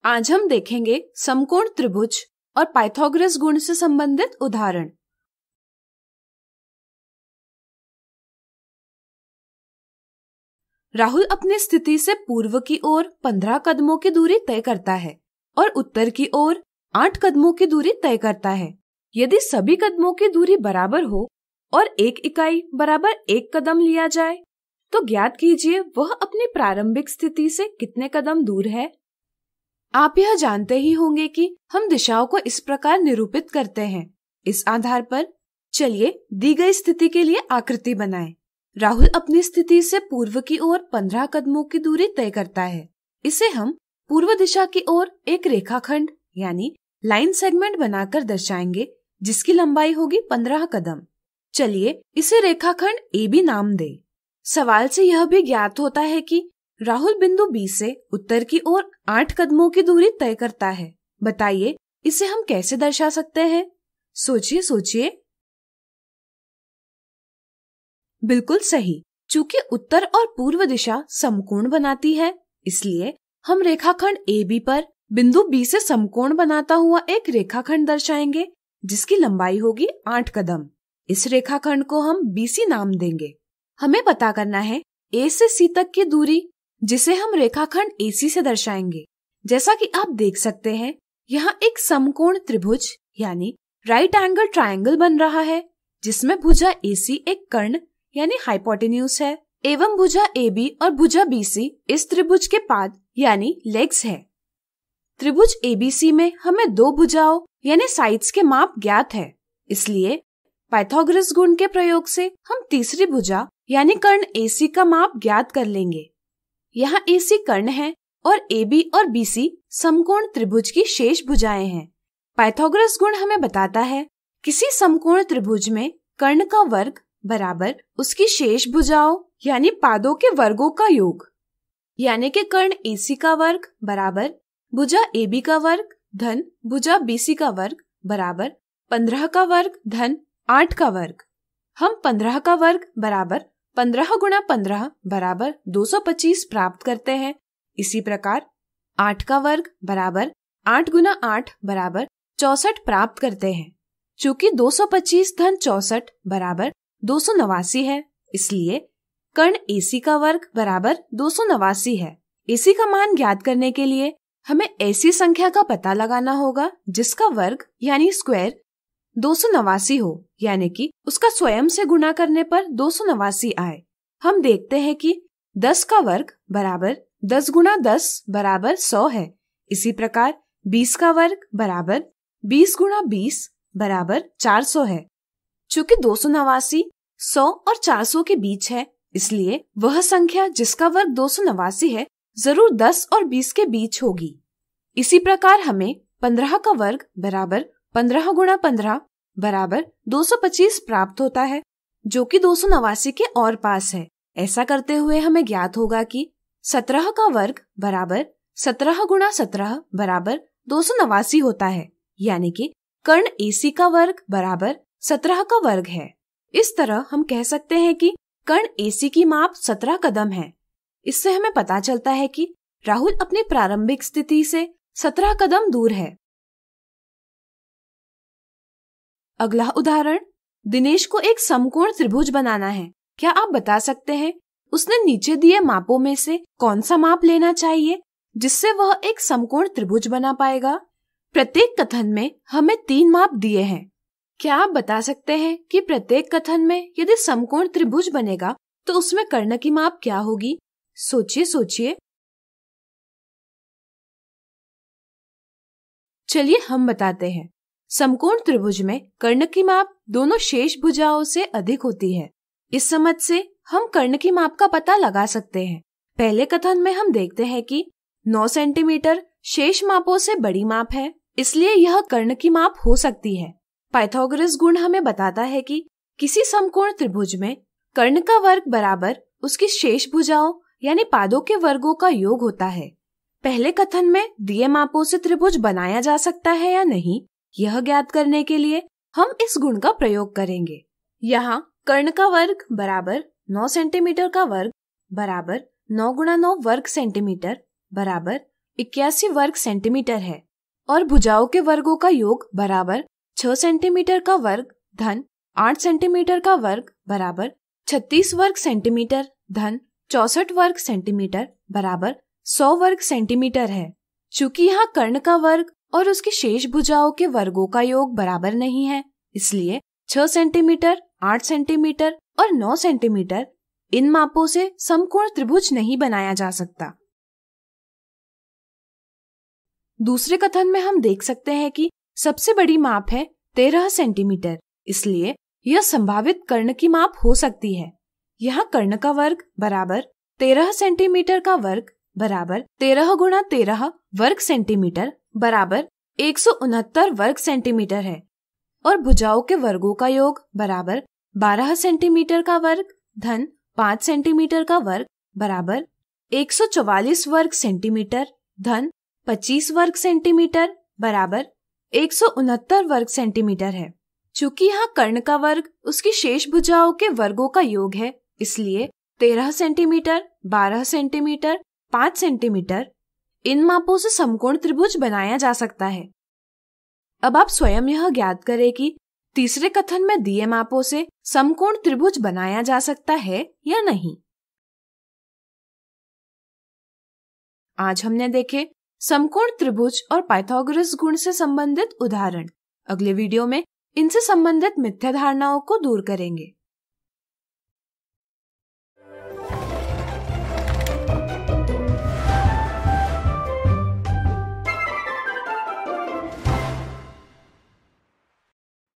आज हम देखेंगे समकोण त्रिभुज और पाइथागोरस गुण से संबंधित उदाहरण। राहुल अपनी स्थिति से पूर्व की ओर 15 कदमों की दूरी तय करता है और उत्तर की ओर 8 कदमों की दूरी तय करता है। यदि सभी कदमों की दूरी बराबर हो और एक इकाई बराबर 1 कदम लिया जाए तो ज्ञात कीजिए वह अपनी प्रारंभिक स्थिति से कितने कदम दूर है। आप यह जानते ही होंगे कि हम दिशाओं को इस प्रकार निरूपित करते हैं। इस आधार पर चलिए दी गई स्थिति के लिए आकृति बनाएं। राहुल अपनी स्थिति से पूर्व की ओर 15 कदमों की दूरी तय करता है। इसे हम पूर्व दिशा की ओर एक रेखाखंड यानी लाइन सेगमेंट बनाकर दर्शाएंगे जिसकी लंबाई होगी 15 कदम। चलिए इसे रेखाखंड AB नाम दें। सवाल से यह भी ज्ञात होता है कि राहुल बिंदु B से उत्तर की ओर 8 कदमों की दूरी तय करता है। बताइए इसे हम कैसे दर्शा सकते हैं? सोचिए। बिल्कुल सही। चूंकि उत्तर और पूर्व दिशा समकोण बनाती है, इसलिए हम रेखाखंड AB पर बिंदु B से समकोण बनाता हुआ एक रेखाखंड दर्शाएंगे जिसकी लंबाई होगी 8 कदम। इस रेखाखंड को हम BC नाम देंगे। हमें पता करना है A से C तक की दूरी, जिसे हम रेखाखंड AC से दर्शाएंगे। जैसा कि आप देख सकते हैं, यहाँ एक समकोण त्रिभुज यानी राइट एंगल ट्रायंगल बन रहा है जिसमें भुजा AC एक कर्ण यानी हाइपोटेन्यूज है एवं भुजा AB और भुजा BC इस त्रिभुज के पाद यानी लेग्स है। त्रिभुज ABC में हमें 2 भुजाओं यानी साइड्स के माप ज्ञात है, इसलिए पाइथागोरस गुण के प्रयोग से हम तीसरी भुजा यानी कर्ण AC का माप ज्ञात कर लेंगे। यहाँ AC कर्ण है और AB और BC समकोण त्रिभुज की शेष भुजाएं हैं। पाइथागोरस गुण हमें बताता है किसी समकोण त्रिभुज में कर्ण का वर्ग बराबर उसकी शेष भुजाओं यानी पादों के वर्गों का योग, यानी कि कर्ण AC का वर्ग बराबर भुजा AB का वर्ग धन भुजा BC का वर्ग बराबर 15 का वर्ग धन 8 का वर्ग। हम 15 का वर्ग बराबर 15 गुणा 15 बराबर 225 प्राप्त करते हैं। इसी प्रकार 8 का वर्ग बराबर 8 गुना 8 बराबर 64 प्राप्त करते हैं। चूंकि 225 धन 64 बराबर 289 है, इसलिए कर्ण AC का वर्ग बराबर 289 है। AC का मान ज्ञात करने के लिए हमें ऐसी संख्या का पता लगाना होगा जिसका वर्ग यानी स्क्वायर 289 हो, यानी कि उसका स्वयं से गुणा करने पर 289 आए। हम देखते हैं कि 10 का वर्ग बराबर 10 गुणा 10 बराबर 100 है। इसी प्रकार 20 का वर्ग बराबर 20 गुणा 20 बराबर 400 है। चूंकि 289 100 और 400 के बीच है, इसलिए वह संख्या जिसका वर्ग 289 है जरूर 10 और 20 के बीच होगी। इसी प्रकार हमें 15 का वर्ग बराबर 15 गुणा 15 बराबर 225 प्राप्त होता है, जो कि 289 के और पास है। ऐसा करते हुए हमें ज्ञात होगा कि 17 का वर्ग बराबर 17 गुणा 17 बराबर 289 होता है, यानी कि कर्ण AC का वर्ग बराबर 17 का वर्ग है। इस तरह हम कह सकते हैं कि कर्ण AC की माप 17 कदम है। इससे हमें पता चलता है कि राहुल अपनी प्रारंभिक स्थिति से 17 कदम दूर है। अगला उदाहरण, दिनेश को एक समकोण त्रिभुज बनाना है। क्या आप बता सकते हैं उसने नीचे दिए मापों में से कौन सा माप लेना चाहिए जिससे वह एक समकोण त्रिभुज बना पाएगा? प्रत्येक कथन में हमें 3 माप दिए हैं। क्या आप बता सकते हैं कि प्रत्येक कथन में यदि समकोण त्रिभुज बनेगा तो उसमें कर्ण की माप क्या होगी? सोचिए। चलिए हम बताते हैं। समकोण त्रिभुज में कर्ण की माप दोनों शेष भुजाओं से अधिक होती है। इस समझ से हम कर्ण की माप का पता लगा सकते हैं। पहले कथन में हम देखते हैं कि 9 सेंटीमीटर शेष मापों से बड़ी माप है, इसलिए यह कर्ण की माप हो सकती है। पाइथागोरस गुण हमें बताता है कि किसी समकोण त्रिभुज में कर्ण का वर्ग बराबर उसकी शेष भुजाओं यानी पादों के वर्गों का योग होता है। पहले कथन में दिए मापों से त्रिभुज बनाया जा सकता है या नहीं, यह ज्ञात करने के लिए हम इस गुण का प्रयोग करेंगे। यहाँ कर्ण का वर्ग बराबर 9 सेंटीमीटर का वर्ग बराबर 9 गुणा 9 वर्ग सेंटीमीटर बराबर 81 वर्ग सेंटीमीटर है और भुजाओं के वर्गों का योग बराबर 6 सेंटीमीटर का वर्ग धन 8 सेंटीमीटर का वर्ग बराबर 36 वर्ग सेंटीमीटर धन 64 वर्ग सेंटीमीटर बराबर 100 वर्ग सेंटीमीटर है। चूंकि यहाँ कर्ण का वर्ग और उसकी शेष भुजाओं के वर्गों का योग बराबर नहीं है, इसलिए 6 सेंटीमीटर, 8 सेंटीमीटर और 9 सेंटीमीटर इन मापों से समकोण त्रिभुज नहीं बनाया जा सकता। दूसरे कथन में हम देख सकते हैं कि सबसे बड़ी माप है 13 सेंटीमीटर, इसलिए यह संभावित कर्ण की माप हो सकती है। यहाँ कर्ण का वर्ग बराबर 13 सेंटीमीटर का वर्ग बराबर 13 गुणा 13 वर्ग सेंटीमीटर बराबर 169 वर्ग सेंटीमीटर है और भुजाओं के वर्गों का योग बराबर 12 सेंटीमीटर का वर्ग धन 5 सेंटीमीटर का वर्ग बराबर 144 वर्ग सेंटीमीटर धन 25 वर्ग सेंटीमीटर बराबर 169 वर्ग सेंटीमीटर है। चूंकि यहाँ कर्ण का वर्ग उसकी शेष भुजाओं के वर्गों का योग है, इसलिए 13 सेंटीमीटर, 12 सेंटीमीटर, 5 सेंटीमीटर इन मापों से समकोण त्रिभुज बनाया जा सकता है। अब आप स्वयं यह ज्ञात करें कि तीसरे कथन में दिए मापों से समकोण त्रिभुज बनाया जा सकता है या नहीं। आज हमने देखे समकोण त्रिभुज और पाइथागोरस गुण से संबंधित उदाहरण। अगले वीडियो में इनसे संबंधित मिथ्या धारणाओं को दूर करेंगे।